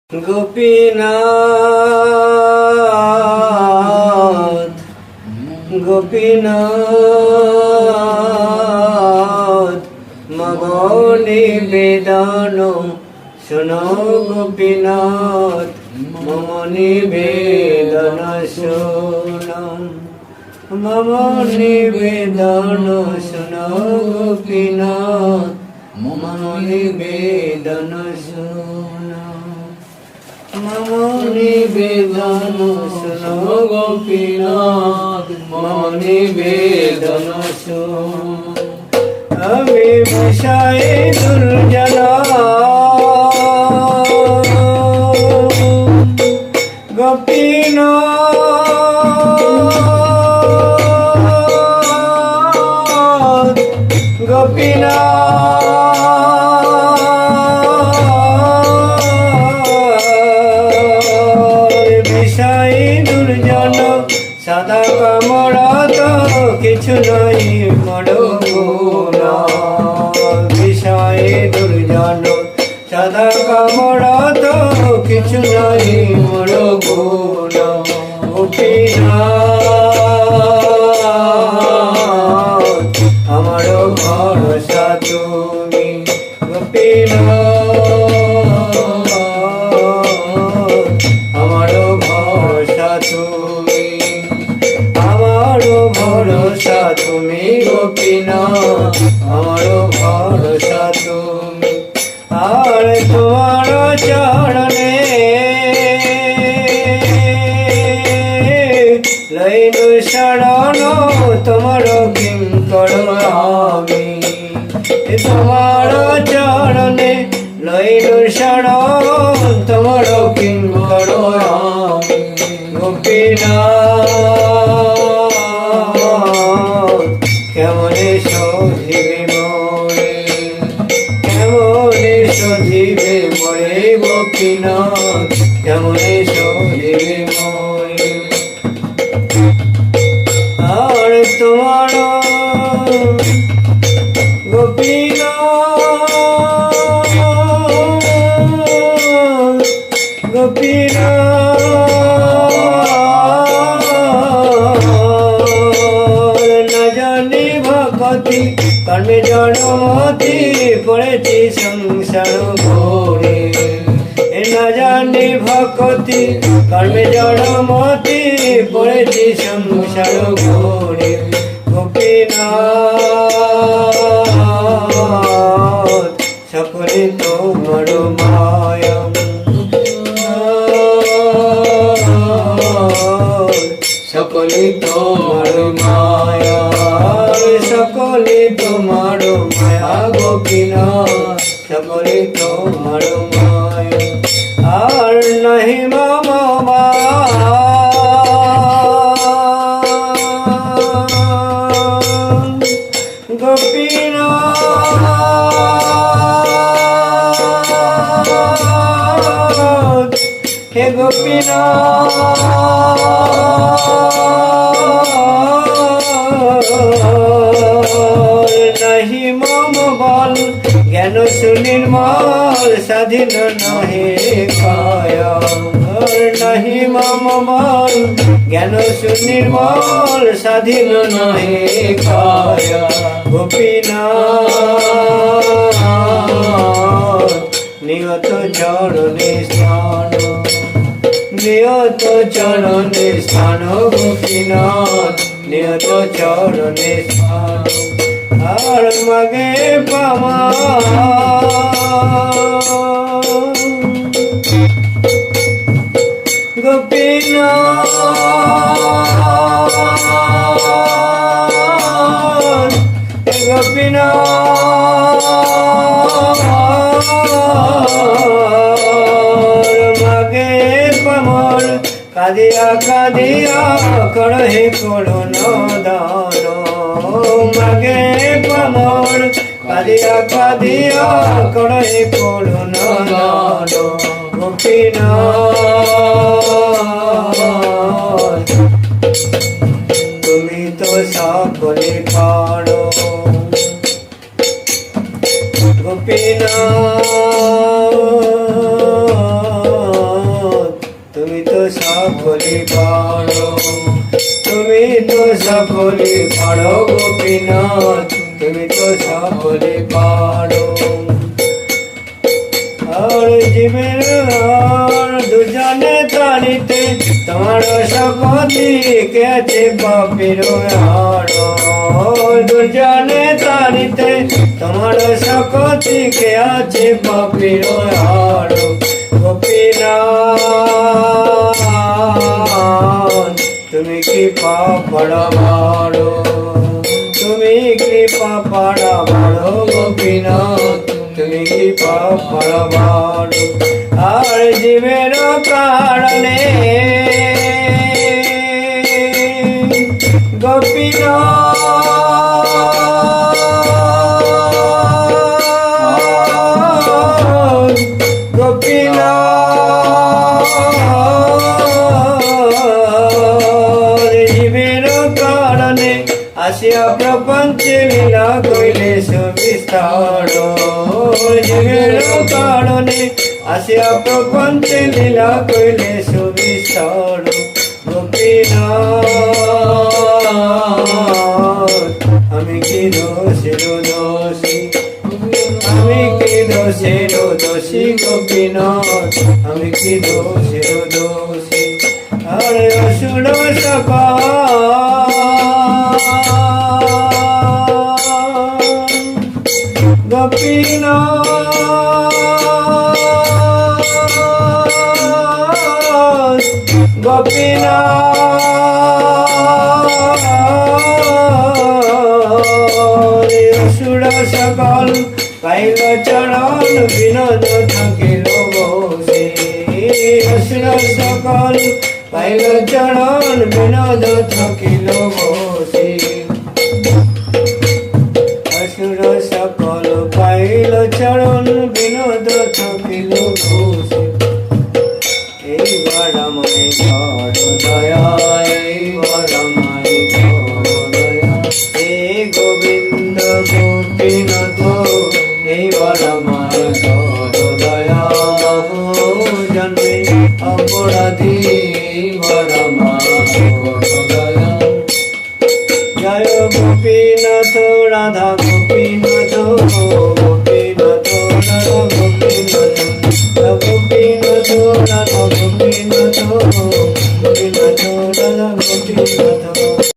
গোপীনাথ গোপীনাথ মগো নিবেদন শোনো গোপীনাথ মম নিবেদন শোনো মম নিবেদন শোনো গোপীনাথ মম নিবেদন শোনো মম নিবেদন শোনো গোপীনাথ মম নিবেদন শোনো আমি বিষয় দুর্জন গোপীনাথ গোপীনাথ বিষয় দুর্জন সাদা কামড়া তো কিছু নই মরো গুণা বিষয় দুর্জন সাদা কামড়া তো কিছু নই মরো গুণা গোপীনাথ আমারও ভরসা তুমি গোপীনাথ আমারও ভরসা তুমি আমারও ভরসা তুমি গোপীনাথ আমারও ভরসা তুমি আর তোমার চরণে লইনু শরণ তোমার কিঙ্কর আমি তোমার চরণে লইনু শরণ তোমার কিঙ্কর আমি গোপীনাথ কেমনে শোধিবে মোরে কেমনে শোধিবে মোরে গোপীনাথ কেমনে শোধিবে মোরে আর তোমার গোপীনাথ গোপীনাথ না জানি ভক্তি কর্মে জড়মতি পড়েছি সংসার ঘোরে না জানি ভক্তি কর্মে জড়মতি পড়েছি সংসার ঘোরে গোপীনাথ সকলে তোমার মায়া সকলে তোমার মায়া সকলে তোমার মায়া গোপীনাথ সকলে তোমার মায়া আর নাহি মামা গোপীনাথ হে গোপীনাথ নাহি মম বল জ্ঞান সুনির্মল স্বাধীন নহে কায়া নাহি মম বল জ্ঞান সুনির্মল স্বাধীন নহে কায়া গোপীনাথ নিয়ত চরণে স্থান নিয়ত চরণে স্থান গোপীনাথ নিয়ত চরণে স্থান আর মাগে পামা গোপীনাথ গোপীনাথ মাগে পামর কাদিয়া কাদিয়া করহে করুণ দান মাগে পামর কাদিয়া কাদিয়া করহে করুণ দান গোপীনাথ তুমি তো সকলে পারো গোপীনাথ সকলে পারো, তুমি তো সকলে পারো গোপীনাথ, তুমি তো সকলে পারো। আর জীবের দুজনে তাড়িতে তোমার শক্তি কে আছে পাপীর হার, দুজনে তাড়িতে তোমার শক্তি কে আছে পাপীর হার। গোপীনাথ তুমি কৃপা পাড়াবাড়ো, তুমি কৃপা পাড়াবাড়ো গোপীনাথ, তুমি কৃপা পাড়াবাড়ো। আর জীবের কারণে গোপীনাথ, গোপীনাথ জীবের কারণে আসিয়া প্রপঞ্চে লীলা কইলে সুবিস্তার, জীবের কারণে আসিয়া প্রপঞ্চে লীলা কইলে সুবিস্তার। গোপীনাথ আমি কি দোষের দোষী, আমি কি দোষের দোষী গোপীনাথ, আমি কি দোষের দোষী। আরে অসুর সকল গোপীনাথ, গোপীনাথ অসুর সকল পাইল চরণ বিনোদ থাকিল বসে, অসুর সকল পাইল চরণ বিনোদ থাকিল বসে। অসুর সকল পাইল চরণ বিনোদ থাকিল বসে। এইবার আমায় কর দয়া, এইবার আমায় কর দয়া, হে গোবিন্দ গোপীনাথ এইবার আমায় কর দয়া। জন্মে অপরাধী এইবার আমায় কর দয়া। জয় গোপীনাথ রাধা গোপীনাথ, গোপীনাথ রাধা গোপীনাথ, গোপীনাথ রাধা গোপীনাথ, গোপীনাথ রাধা গোপীনাথ।